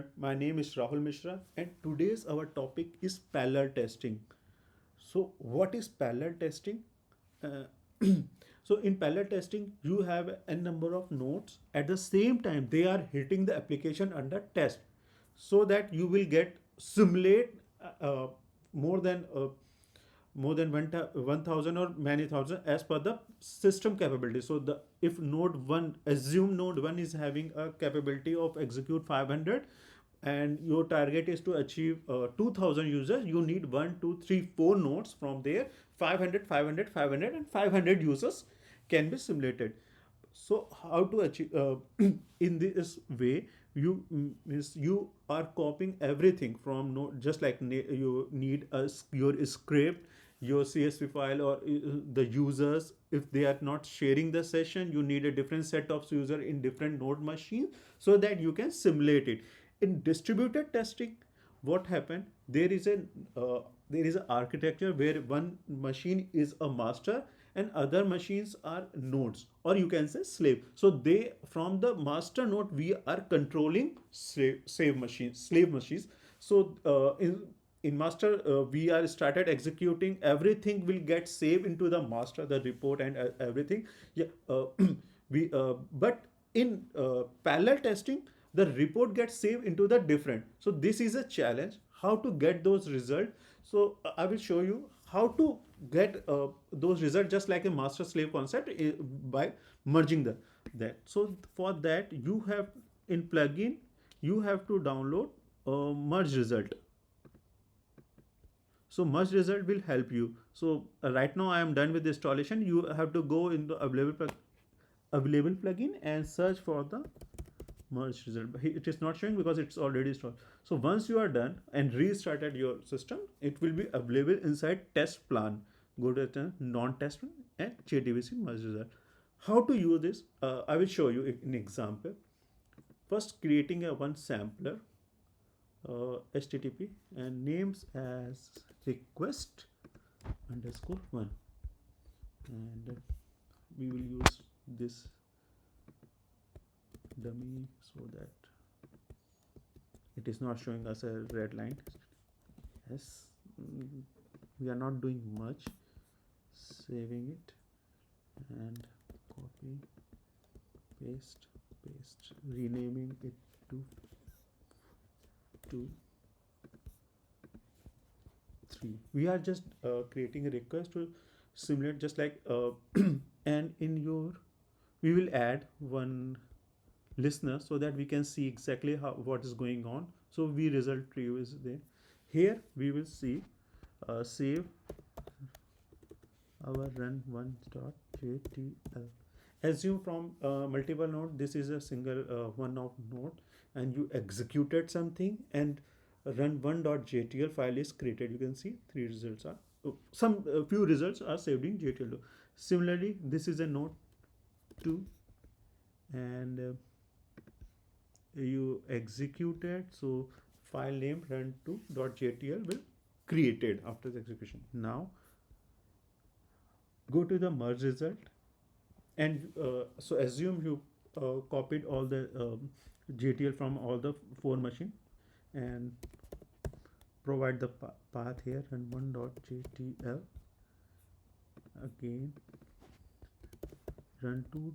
student. My name is Rahul Mishra, and today's our topic is parallel testing. So, what is parallel testing? Uh, so, in parallel testing, you have a number of nodes at the same time. They are hitting the application under test, so that you will get simulate more than more than 1000 or many thousand as per the system capability. So the if node 1, assume node 1 is having a capability of execute 500, and your target is to achieve 2000 users, you need 1 2 3 4 nodes from there. 500, 500, 500, and 500 users can be simulated. So how to achieve in this way, means you are copying everything from node, just like you need your script, your CSV file, or the users. If they are not sharing the session, you need a different set of user in different node machines, so that you can simulate it. In distributed testing, what happened, there is an architecture where one machine is a master and other machines are nodes, or you can say slave. So they, from the master node, we are controlling slave machines. So in master, we are started executing, everything will get saved into the master, the report and everything. Yeah, we but in parallel testing, the report gets saved into the different. So this is a challenge, how to get those results. So I will show you how to get those results, just like a master slave concept, by merging that. So for that, you have, in plugin, you have to download merge result. So merge result will help you. So right now I am done with the installation. You have to go in the available plugin and search for the merge result. But it is not showing because it's already installed. So once you are done and restarted your system, it will be available inside test plan. Go to the non-test plan and JDBC merge result. How to use this? I will show you an example. First, creating a one sampler, HTTP, and names as request underscore one, and we will use this dummy so that it is not showing us a red line. Yes, we are not doing much. Saving it and copy, paste, renaming it to 2 3. We are just creating a request to simulate, just like and in your, we will add one listener so that we can see exactly how what is going on. So we result tree is there. Here we will see save our run one.jtl. Assume from multiple node, this is a single one of node, and you executed something, and run one.jtl file is created. You can see three results are some few results are saved in JTL. Similarly, this is a node 2, and you executed, so file name run2.jtl will created after the execution. Now go to the merge result, and so assume you copied all the JTL from all the 4 machine, and provide the path here, and one.jtl, again run2.jtl.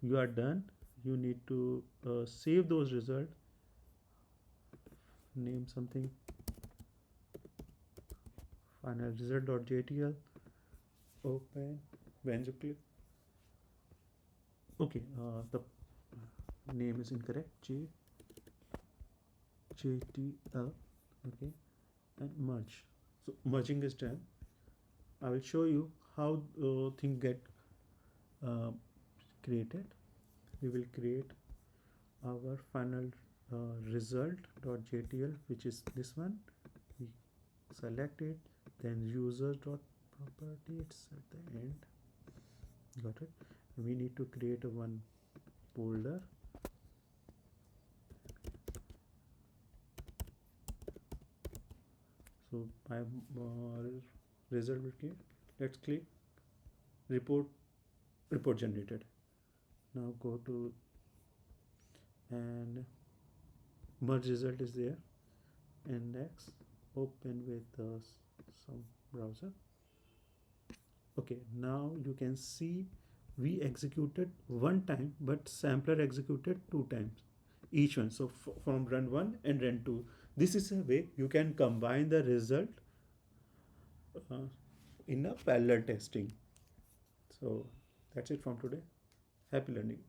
You are done. You need to save those results, name something, final result.jtl, open. When you click, okay, the name is incorrect, jtl, okay, and merge. So merging is done. I will show you how thing get created. We will create our final result.jtl, which is this one. We select it, then user.property, it's at the end. Got it? We need to create a one folder. So my result will click. Let's click report generated. Now go to and merge result is there. Index, open with some browser. Okay, now you can see we executed one time, but sampler executed two times each one. So from run 1 and run 2, this is a way you can combine the result uh, in a parallel testing. So that's it from today. Happy learning.